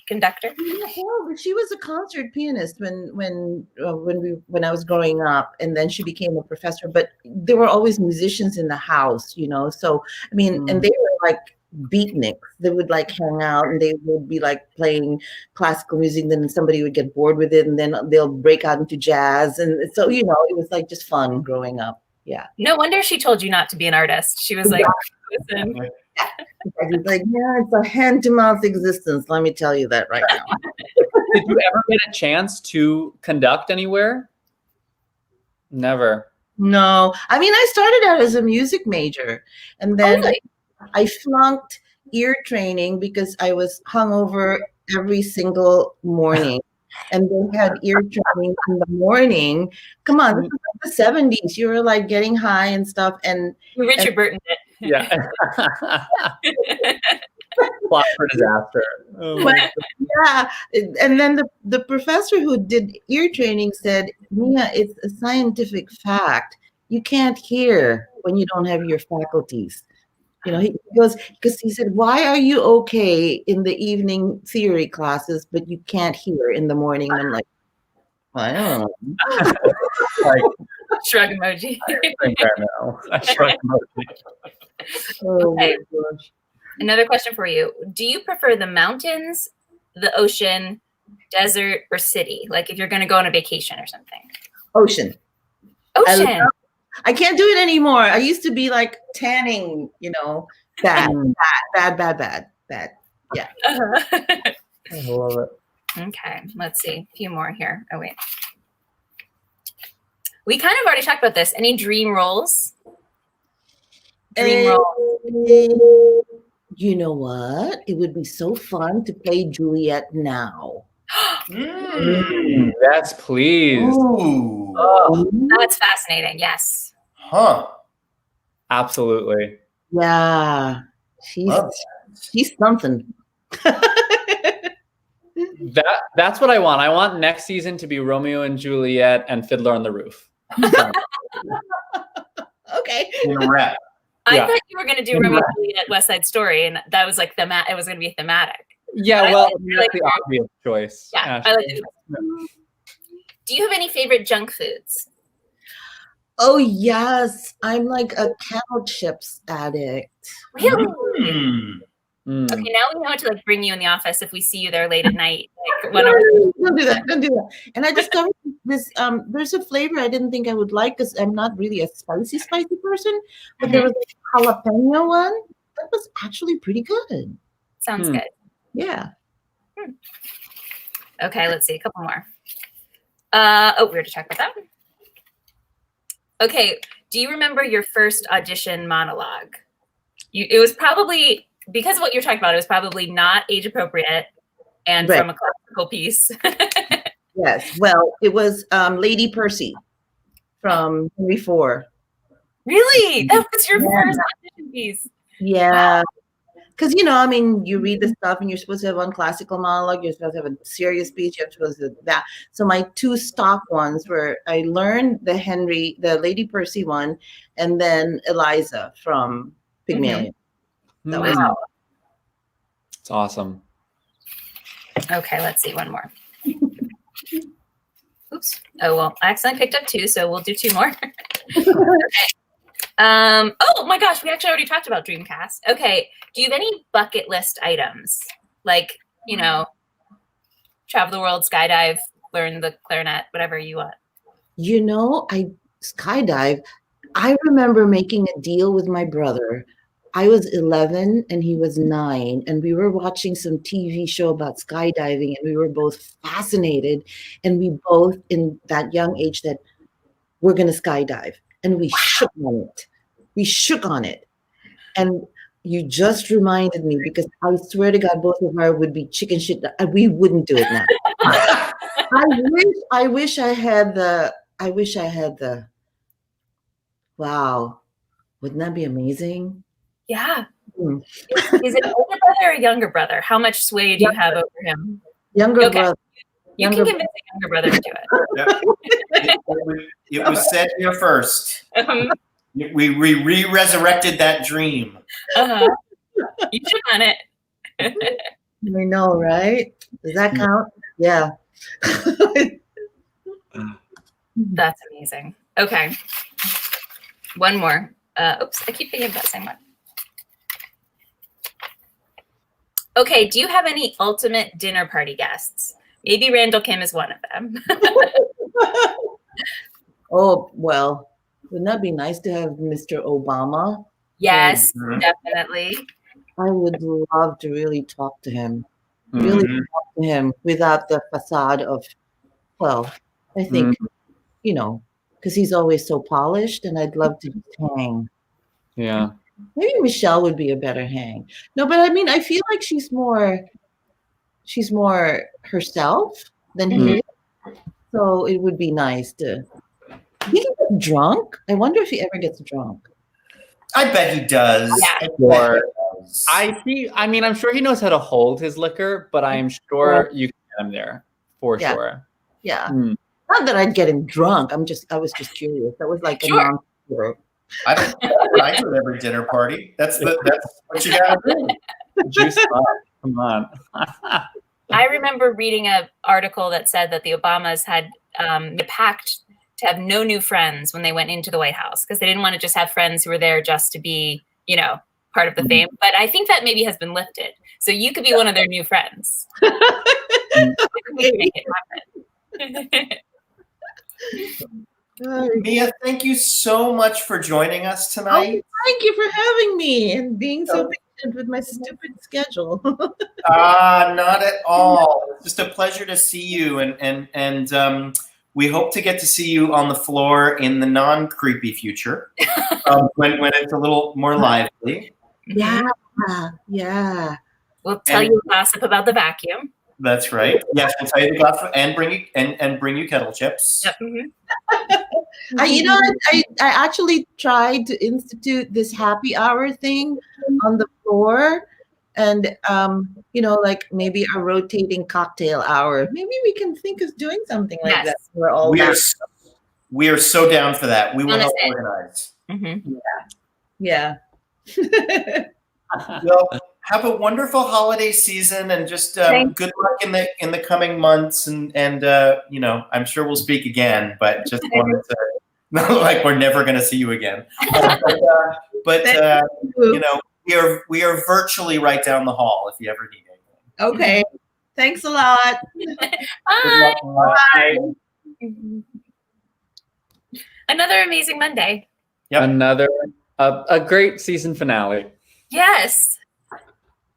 conductor? Well, she was a concert pianist when I was growing up, and then she became a professor. But there were always musicians in the house, So I mean, and they were like beatniks. They would like hang out, and they would be like playing classical music. Then somebody would get bored with it, and then they'll break out into jazz. And so it was like just fun growing up. Yeah. No wonder she told you not to be an artist. She was like, listen. He's like, yeah, it's a hand-to-mouth existence. Let me tell you that right now. Did you ever get a chance to conduct anywhere? Never. No. I mean, I started out as a music major, and then I flunked ear training because I was hungover every single morning. And they had ear training in the morning. Come on, this was like the 70s. You were like getting high and stuff. And Richard Burton did. Yeah. Plot for disaster. Yeah. And then the professor who did ear training said, Mia, it's a scientific fact. You can't hear when you don't have your faculties. He goes, because he said, why are you okay in the evening theory classes, but you can't hear in the morning? And I'm like, I don't know. Like, shrug emoji. I shrug emoji. Oh Okay. my gosh. Another question for you. Do you prefer the mountains, the ocean, desert, or city? Like if you're going to go on a vacation or something. Ocean. Ocean. I can't do it anymore. I used to be like tanning, bad. Yeah. I love it. Okay, let's see. A few more here. Oh, wait. We kind of already talked about this. Any dream roles? You know what? It would be so fun to play Juliet now. Yes, please. Ooh. Oh, That's fascinating. Yes. Huh. absolutely. Yeah. She's something. That's what I want. I want next season to be Romeo and Juliet and Fiddler on the Roof. Okay. In a wrap. I thought you were going to do Romeo and Juliet West Side Story, and that was like it was going to be thematic. Yeah, I well, like that's the obvious choice. Yeah, I like it. Do you have any favorite junk foods? Oh yes, I'm like a kettle chips addict. Really? Mm. Okay, now we know to like bring you in the office if we see you there late at night. Like, Don't do that. Don't do that. And I discovered this. There's a flavor I didn't think I would like because I'm not really a spicy person. But there was a jalapeno one that was actually pretty good. Sounds good. Yeah. Okay, let's see a couple more. We already talked about that. Okay, do you remember your first audition monologue? It was probably, because of what you're talking about, it was probably not age appropriate and from a classical piece. Yes. Well, it was Lady Percy from Henry IV. Really? That was your first audition piece? Yeah. Because, you read the stuff and you're supposed to have one classical monologue, you're supposed to have a serious speech, you're supposed to that. So my two stock ones were, I learned the Lady Percy one, and then Eliza from Pygmalion. That was It's awesome. Okay, let's see, one more. Oops. Oh, well, I accidentally picked up two, so we'll do two more. Okay. Oh my gosh, we actually already talked about Dreamcast. Okay, do you have any bucket list items? Like, travel the world, skydive, learn the clarinet, whatever you want. I skydive. I remember making a deal with my brother. I was 11 and he was 9, and we were watching some TV show about skydiving, and we were both fascinated, and we both in that young age said, we're going to skydive. And we shook on it. And you just reminded me, because I swear to God, both of our would be chicken shit. We wouldn't do it now. I wish I had the, wow. Wouldn't that be amazing? Yeah. Is it an older brother or a younger brother? How much sway do you have over him? Younger brother. You can convince a younger brother to do it. It was said here first. We re-resurrected that dream. Uh-huh. You should run it. I know, right? Does that count? Yeah. That's amazing. Okay. One more. Oops, I keep thinking about the same one. Okay, do you have any ultimate dinner party guests? Maybe Randall Kim is one of them. Oh, well, wouldn't that be nice to have Mr. Obama? Yes, definitely. I would love to really talk to him. Really talk to him without the facade of, well, I think, you know, because he's always so polished, and I'd love to just hang. Yeah. Maybe Michelle would be a better hang. No, but I mean, I feel like she's more herself than he is. So it would be nice to. He get drunk. I wonder if he ever gets drunk. I bet he does. Yeah. I mean, I'm sure he knows how to hold his liquor, but I am sure you can get him there for sure. Yeah. Not that I'd get him drunk. I was just curious. That was like a non-secret. I do it every dinner party. That's what you gotta do. Juice up. Come on. I remember reading an article that said that the Obamas had a pact to have no new friends when they went into the White House, because they didn't want to just have friends who were there just to be, you know, part of the fame. But I think that maybe has been lifted. So you could be one of their new friends. We can make it happen. Mia, thank you so much for joining us tonight. Oh, thank you for having me and being so patient with my stupid schedule. Not at all. It's just a pleasure to see you, and we hope to get to see you on the floor in the non-creepy future when it's a little more lively. Yeah. We'll tell you gossip about the vacuum. That's right. Yes, we'll tell you the gossip and bring you kettle chips. Yep. I actually tried to institute this happy hour thing on the floor, and like maybe a rotating cocktail hour. Maybe we can think of doing something like that. We're all we are so down for that. We will help organize. Yeah. Well, have a wonderful holiday season, and just good luck in the coming months. And I'm sure we'll speak again, but just wanted to not like we're never going to see you again. But we are virtually right down the hall if you ever need anything. Okay. Thanks a lot. Bye. Bye. Another amazing Monday. Yep. Another a great season finale. Yes.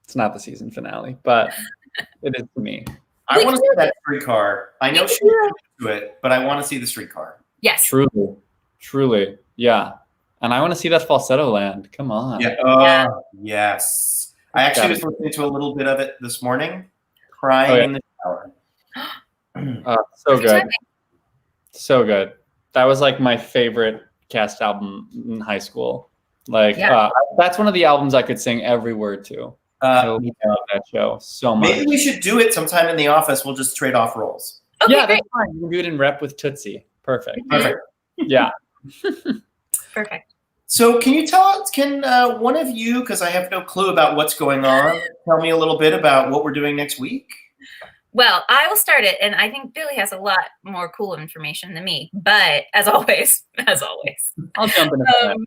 It's not the season finale, but it is to me. I want to see that streetcar. I know she's into it, but I want to see the streetcar. Yes. Truly. Yeah. And I want to see that falsetto land. Come on. Yeah. Yes. I actually was listening to a little bit of it this morning, crying in the shower. So good. So good. That was like my favorite cast album in high school. Like that's one of the albums I could sing every word to. I love that show so much. Maybe we should do it sometime in the office. We'll just trade off roles. Okay, yeah, great. that's fine. We'll do it in rep with Tootsie. Perfect. Yeah. Perfect. So can one of you, because I have no clue about what's going on, tell me a little bit about what we're doing next week? Well, I will start it, and I think Billy has a lot more cool information than me. But as always, I'll jump into that.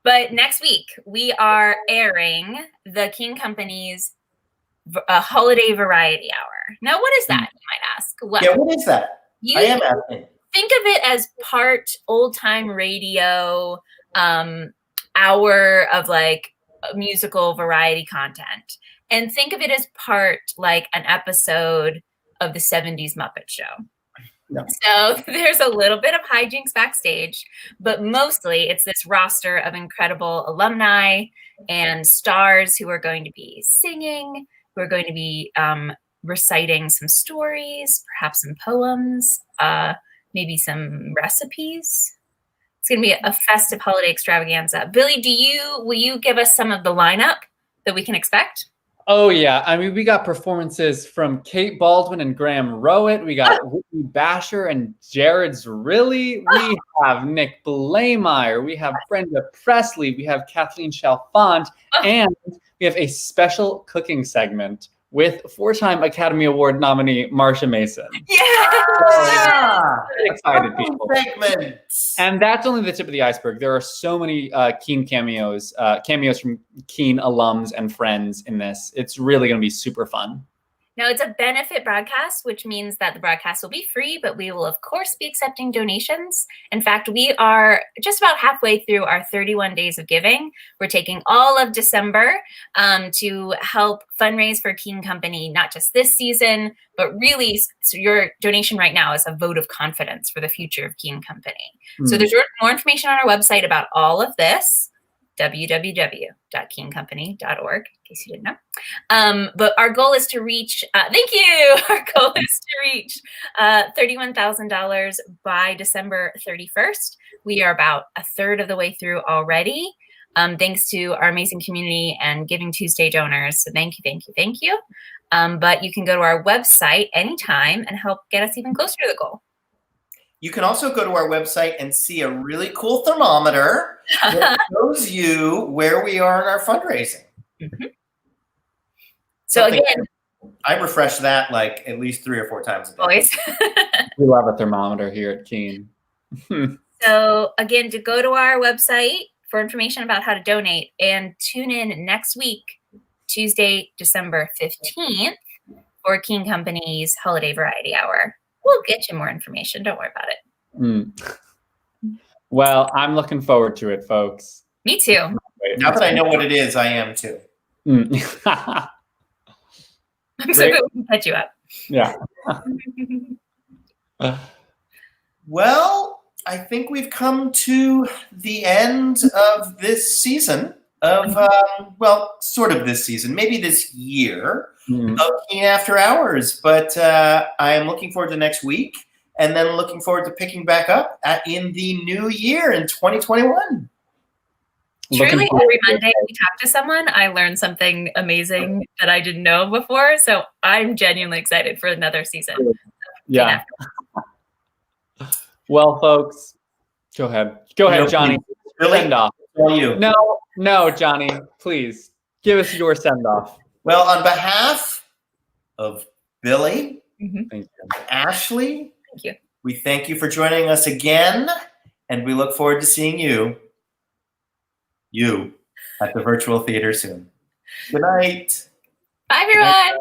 But next week, we are airing the King Company's Holiday Variety Hour. Now, what is that, you might ask? Well, what is that? I am asking. Think of it as part old-time radio, hour of like musical variety content. And think of it as part like an episode of the 70s Muppet Show. No. So there's a little bit of hijinks backstage, but mostly it's this roster of incredible alumni and stars who are going to be singing, who are going to be reciting some stories, perhaps some poems, maybe some recipes. It's going to be a festive holiday extravaganza. Billy, will you give us some of the lineup that we can expect? Oh yeah, I mean we got performances from Kate Baldwin and Graham Rowett. We got Whitney Basher and Jared Zrilli. We have Nick Blameyer. We have Brenda Presley. We have Kathleen Chalfant, and we have a special cooking segment with 4-time Academy Award nominee Marsha Mason. Yeah. Very excited people. Segments. And that's only the tip of the iceberg. There are so many Keen cameos from Keen alums and friends in this. It's really going to be super fun. Now, it's a benefit broadcast, which means that the broadcast will be free, but we will, of course, be accepting donations. In fact, we are just about halfway through our 31 days of giving. We're taking all of December to help fundraise for Keen Company, not just this season, but really so your donation right now is a vote of confidence for the future of Keen Company. So there's more information on our website about all of this. www.keencompany.org, in case you didn't know. But our goal is to reach, thank you, our goal is to reach $31,000 by December 31st. We are about a third of the way through already, thanks to our amazing community and Giving Tuesday donors. So thank you, thank you, thank you. But you can go to our website anytime and help get us even closer to the goal. You can also go to our website and see a really cool thermometer that shows you where we are in our fundraising. Mm-hmm. So again, I refresh that like at least 3 or 4 times a day. Always. We love a thermometer here at Keen. So again, to go to our website for information about how to donate and tune in next week, Tuesday, December 15th for Keen Company's Holiday Variety Hour. We'll get you more information. Don't worry about it. Well, I'm looking forward to it, folks. Me too. Now that I know what it is, I am too. I'm so glad we can catch you up. Yeah. Well, I think we've come to the end of this season of, sort of this season, maybe this year of Keen After Hours. But I am looking forward to next week and then looking forward to picking back up in the new year in 2021. Truly, every Monday we talk to someone, I learn something amazing that I didn't know before. So I'm genuinely excited for another season. Yeah. Well, folks, go ahead. Go ahead, Johnny. Really? Send off. You. No, Johnny, please give us your send off. Well, on behalf of Billy, Thank you. Ashley, Thank you. We thank you for joining us again, and we look forward to seeing you at the virtual theater soon. Good night. Bye, everyone.